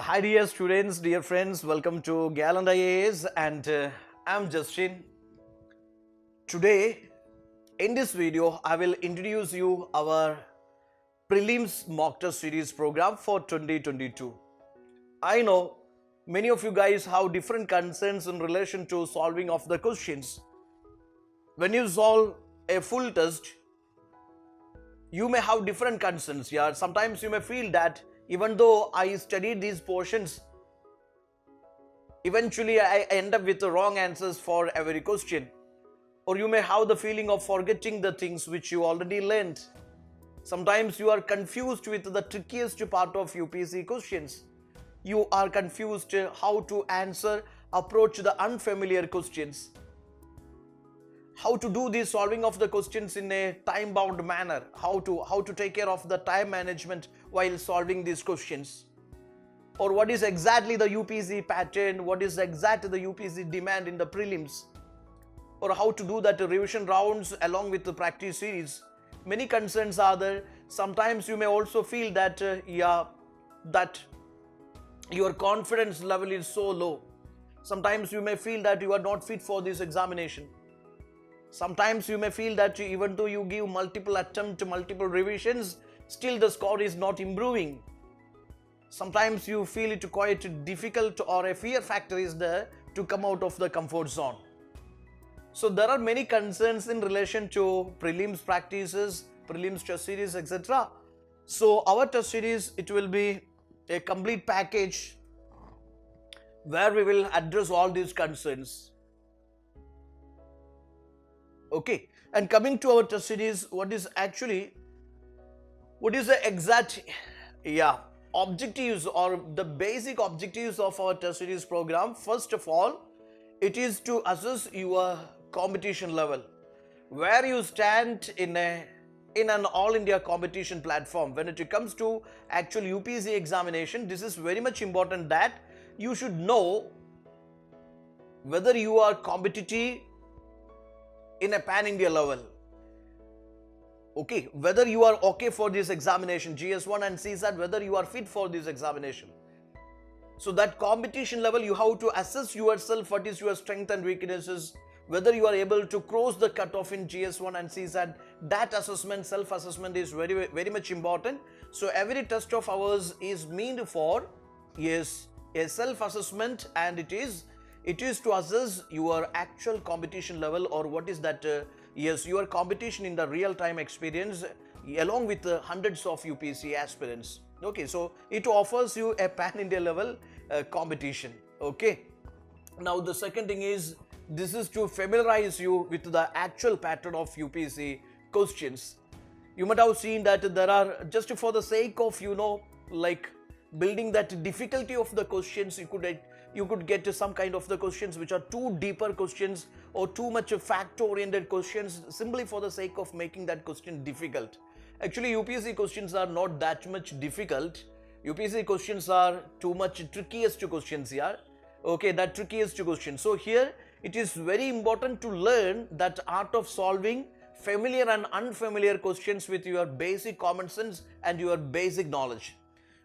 Hi dear students, dear friends, welcome to Gallant IAS and I'm Justin. Today in this video I will introduce you our Prelims mock test series program for 2022. I know many of you guys have different concerns in relation to solving of the questions. When you solve a full test, you may have different concerns here. Sometimes you may feel that even though I studied these portions, eventually I end up with the wrong answers for every question. Or you may have the feeling of forgetting the things which you already learned. Sometimes you are confused with the trickiest part of UPSC questions. You are confused how to approach the unfamiliar questions. How to do the solving of the questions in a time-bound manner. How to take care of the time management while solving these questions. Or what is exactly the UPSC pattern, what is exactly the UPSC demand in the prelims, or how to do that revision rounds along with the practice series. Many concerns are there. Sometimes you may also feel that that your confidence level is so low. Sometimes you may feel that you are not fit for this examination. Sometimes you may feel that even though you give multiple attempts, multiple revisions, still the score is not improving. Sometimes you feel it quite difficult or a fear factor is there to come out of the comfort zone. So there are many concerns in relation to prelims practices, prelims test series, etc. So our test series, it will be a complete package where we will address all these concerns. Okay, and coming to our test series, what is the exact objectives or the basic objectives of our test series program? First of all, it is to assess your competition level, where you stand in an all India competition platform. When it comes to actual UPSC examination, this is very much important that you should know whether you are competitive in a pan-India level. Okay, whether you are okay for this examination, GS1 and CSAT, whether you are fit for this examination. So that competition level, you have to assess yourself, what is your strength and weaknesses, whether you are able to cross the cutoff in GS1 and CSAT. That assessment, self-assessment is very, very much important. So every test of ours is meant for, a self-assessment, and it is to assess your actual competition level, or what is that, your competition in the real-time experience along with hundreds of UPSC aspirants. Okay, so it offers you a pan-India level competition. Okay, now the second thing is, this is to familiarize you with the actual pattern of UPSC questions. You might have seen that there are, just for the sake of like building that difficulty of the questions, you could get to some kind of the questions which are too deeper questions or too much fact oriented questions, simply for the sake of making that question difficult. Actually, UPSC questions are not that much difficult. UPSC questions are too much trickiest questions here. Okay, that trickiest question. So here it is very important to learn that art of solving familiar and unfamiliar questions with your basic common sense and your basic knowledge.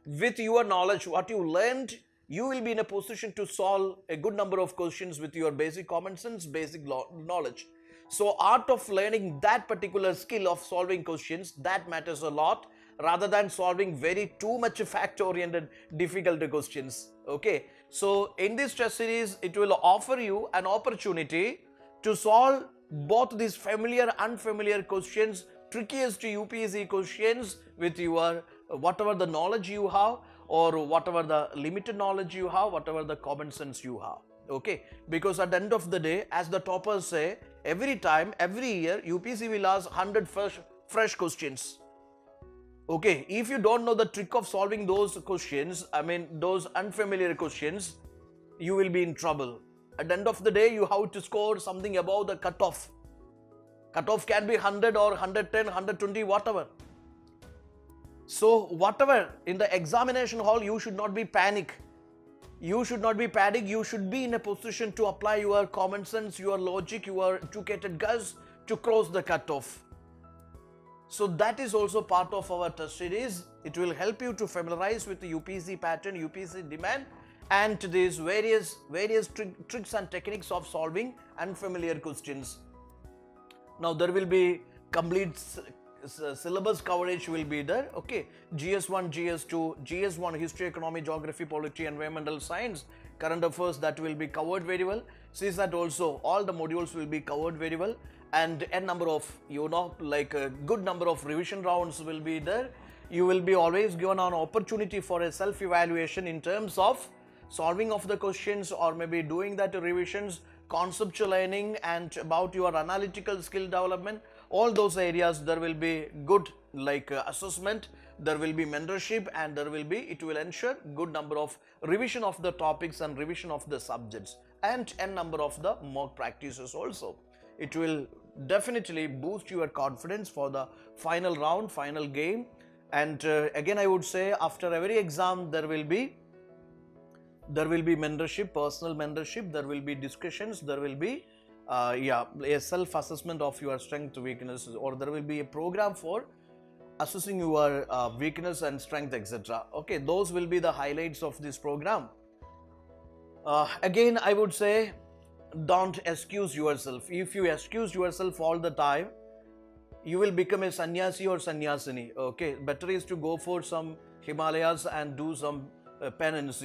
With your knowledge, what you learned, you will be in a position to solve a good number of questions with your basic common sense, basic knowledge. So art of learning that particular skill of solving questions, that matters a lot, rather than solving too much fact oriented difficult questions. Okay, so in this test series, it will offer you an opportunity to solve both these familiar unfamiliar questions, trickiest UPSC questions, with your whatever the knowledge you have, or whatever the limited knowledge you have, whatever the common sense you have. Okay, because at the end of the day, as the toppers say, every year UPSC will ask 100 fresh questions. Okay, if you don't know the trick of solving those questions, those unfamiliar questions, you will be in trouble. At the end of the day, you have to score something above the cutoff. Cutoff can be 100 or 110, 120, whatever. So whatever in the examination hall, you should not be panic. You should not be panic. You should be in a position to apply your common sense, your logic, your educated guess to cross the cutoff. So that is also part of our test series. It will help you to familiarize with the UPSC pattern, UPSC demand, and these various tricks and techniques of solving unfamiliar questions. Now there will be complete syllabus coverage will be there. Okay, GS1, GS2, GS1 history, economy, geography, polity, environmental science, current affairs, that will be covered very well. CSAT also, all the modules will be covered very well, and a number of, like a good number of revision rounds will be there. You will be always given an opportunity for a self-evaluation in terms of solving of the questions, or maybe doing that revisions, conceptual learning, and about your analytical skill development. All those areas there will be good assessment, there will be mentorship, and it will ensure good number of revision of the topics and revision of the subjects, and a number of the mock practices also. It will definitely boost your confidence for the final round, final game. And again I would say, after every exam there will be mentorship, personal mentorship, there will be discussions, there will be a self-assessment of your strength, weaknesses, or there will be a program for assessing your weakness and strength, etc. Okay, those will be the highlights of this program. Again I would say, don't excuse yourself. If you excuse yourself all the time, you will become a sannyasi or sannyasini. Okay, better is to go for some Himalayas and do some penance,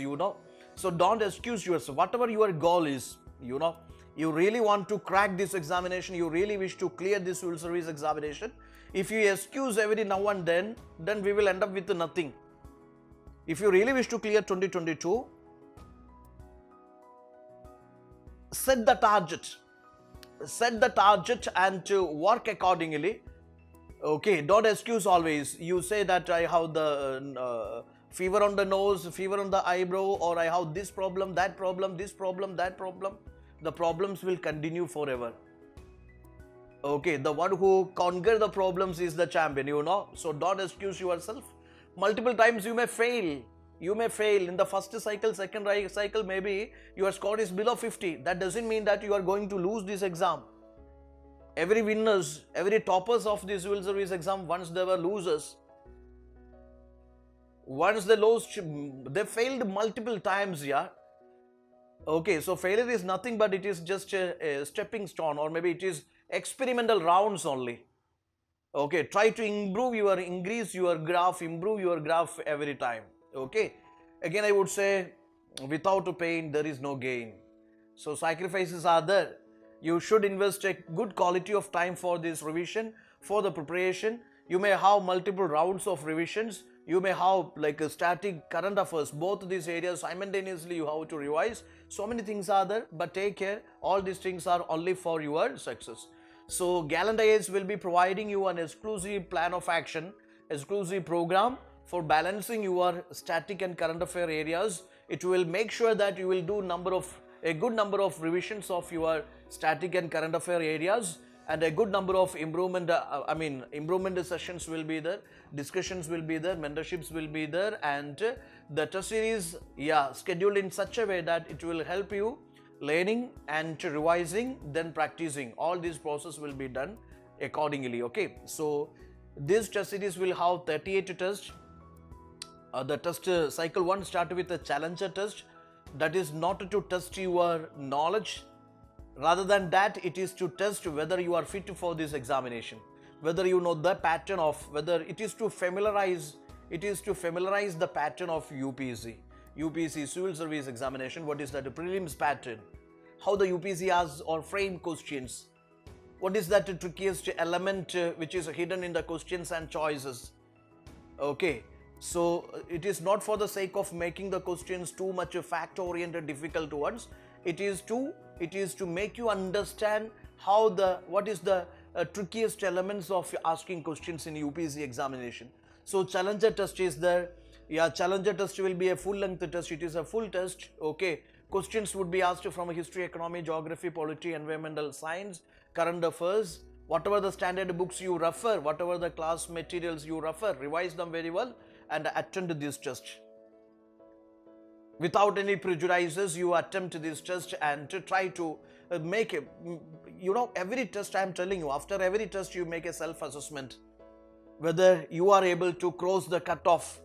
So don't excuse yourself. Whatever your goal is, you really want to crack this examination, you really wish to clear this civil service examination. If you excuse every now and then we will end up with nothing. If you really wish to clear 2022, set the target and to work accordingly. Okay, don't excuse always. You say that I have the fever on the nose, fever on the eyebrow, or I have this problem, that problem, this problem, that problem. The problems will continue forever. Okay, the one who conquer the problems is the champion, So don't excuse yourself. Multiple times you may fail. You may fail in the first cycle, second cycle, maybe your score is below 50. That doesn't mean that you are going to lose this exam. Every winners, every toppers of this civil service exam, once they were losers, once they lost, they failed multiple times, yeah. Okay, so failure is nothing but it is just a stepping stone, or maybe it is experimental rounds only. Okay, try to increase your graph, improve your graph every time. Okay, again I would say, without pain there is no gain. So sacrifices are there. You should invest a good quality of time for this revision, for the preparation. You may have multiple rounds of revisions. You may have like a static, current affairs, both these areas simultaneously you have to revise. So many things are there, but take care, all these things are only for your success. So Gallant IAS will be providing you an exclusive plan of action, exclusive program for balancing your static and current affair areas. It will make sure that you will do a good number of revisions of your static and current affair areas, and a good number of improvement sessions will be there, discussions will be there, mentorships will be there, and the test series scheduled in such a way that it will help you learning and revising, then practicing. All this process will be done accordingly. Okay, so this test series will have 38 tests. The test cycle 1 started with a challenger test, that is not to test your knowledge. Rather than that, it is to test whether you are fit for this examination, whether you know the pattern of, whether it is to familiarize the pattern of UPSC civil service examination. What is that prelims pattern, how the UPSC has or frame questions, what is that trickiest element which is hidden in the questions and choices. Okay, so it is not for the sake of making the questions too much fact oriented, difficult ones. It is to make you understand what is the trickiest elements of asking questions in UPSC examination. So challenger test is there. Challenger test will be a full length test. It is a full test. Okay, questions would be asked from history, economy, geography, polity, environmental science, current affairs. Whatever the standard books you refer, whatever the class materials you refer, revise them very well and attend this test. Without any prejudices, you attempt this test and to try to make every test, I am telling you, after every test you make a self-assessment. whether you are able to cross the cutoff,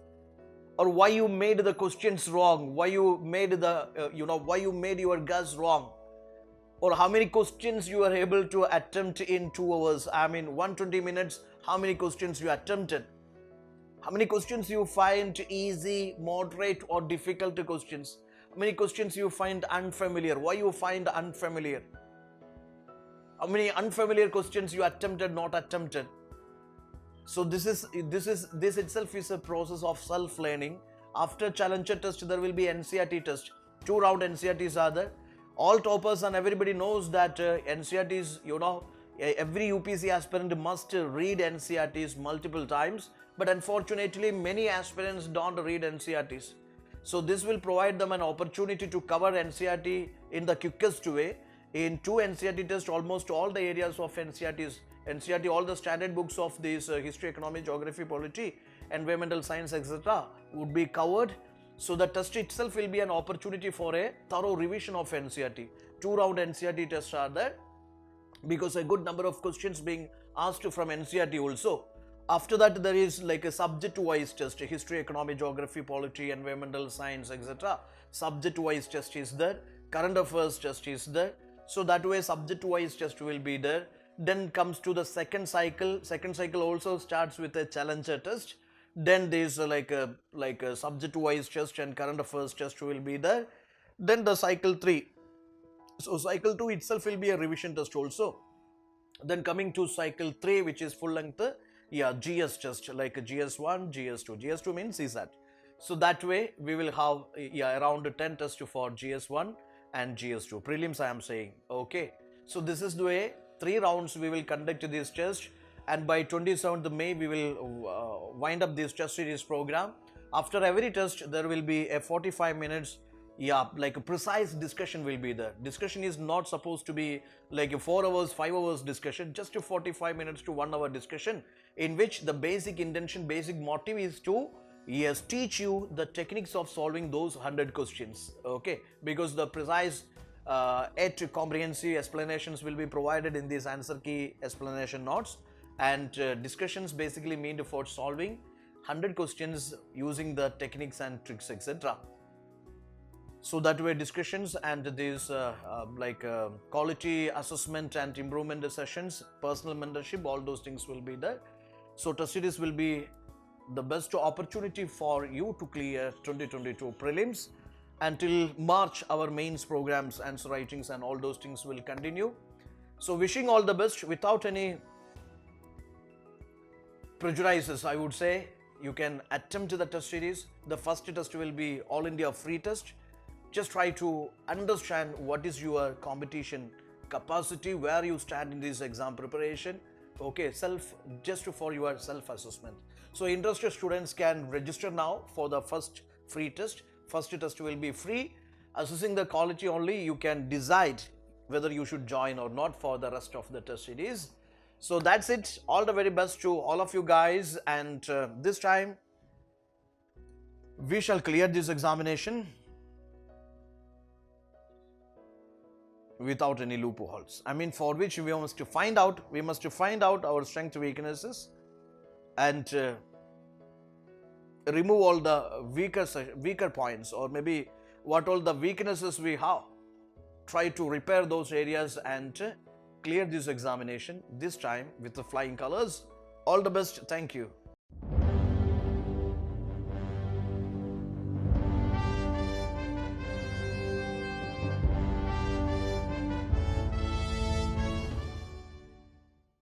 or why you made the questions wrong, why you made why you made your guess wrong, or how many questions you are able to attempt in 2 hours. I mean 120 minutes, how many questions you attempted, how many questions you find easy, moderate or difficult questions, how many questions you find unfamiliar, why you find unfamiliar, how many unfamiliar questions you attempted, not attempted. So this itself is a process of self-learning. After Challenger test, there will be Ncrt test. 2-round Ncrts are there. All toppers and everybody knows that Ncrts, every UPC aspirant must read Ncrts multiple times. But unfortunately, many aspirants don't read Ncrts. So this will provide them an opportunity to cover Ncrt in the quickest way. In 2 Ncrt tests, almost all the areas of Ncrt, all the standard books of this history, economy, geography, polity, environmental science, etc. would be covered. So the test itself will be an opportunity for a thorough revision of Ncrt. 2-round Ncrt tests are there because a good number of questions being asked from Ncrt also. After that, there is like a subject-wise test, history, economy, geography, polity, environmental science, etc. Subject-wise test is there. Current affairs test is there. So that way subject-wise test will be there. Then comes to the second cycle. Second cycle also starts with a Challenger test. Then there is like a subject-wise test and current affairs test will be there. Then the cycle 3. So cycle 2 itself will be a revision test also. Then coming to cycle 3, which is full length, GS test, like GS1, GS2. GS2 means CSAT. So that way we will have around 10 tests for GS1 and GS2. Prelims I am saying. Okay. So this is the way 3 rounds we will conduct this test, and by 27th May we will wind up this test series program. After every test there will be a 45 minutes like a precise discussion will be there. Discussion is not supposed to be like a 4 hours, 5 hours discussion, just a 45 minutes to 1 hour discussion, in which the basic intention, basic motive is to teach you the techniques of solving those 100 questions. Okay, because the precise yet comprehensive explanations will be provided in these answer key explanation notes, and discussions basically mean for solving 100 questions using the techniques and tricks, etc. So that way discussions and these quality assessment and improvement sessions, personal mentorship, all those things will be there. So test series will be the best opportunity for you to clear 2022 prelims. Until March, our mains programs, answer writings and all those things will continue. So wishing all the best. Without any prejudices, I would say you can attempt the test series. The first test will be All India free test. Just try to understand what is your competition capacity, where you stand in this exam preparation. Okay, just for your self-assessment. So interested students can register now for the first free test. First test will be free. Assessing the quality only, you can decide whether you should join or not for the rest of the test series. So that's it. All the very best to all of you guys, and this time we shall clear this examination without any loopholes. I mean, for which we must find out our strength, weaknesses, and remove all the weaker points, or maybe what all the weaknesses we have. Try to repair those areas and clear this examination, this time with the flying colors. All the best. Thank you.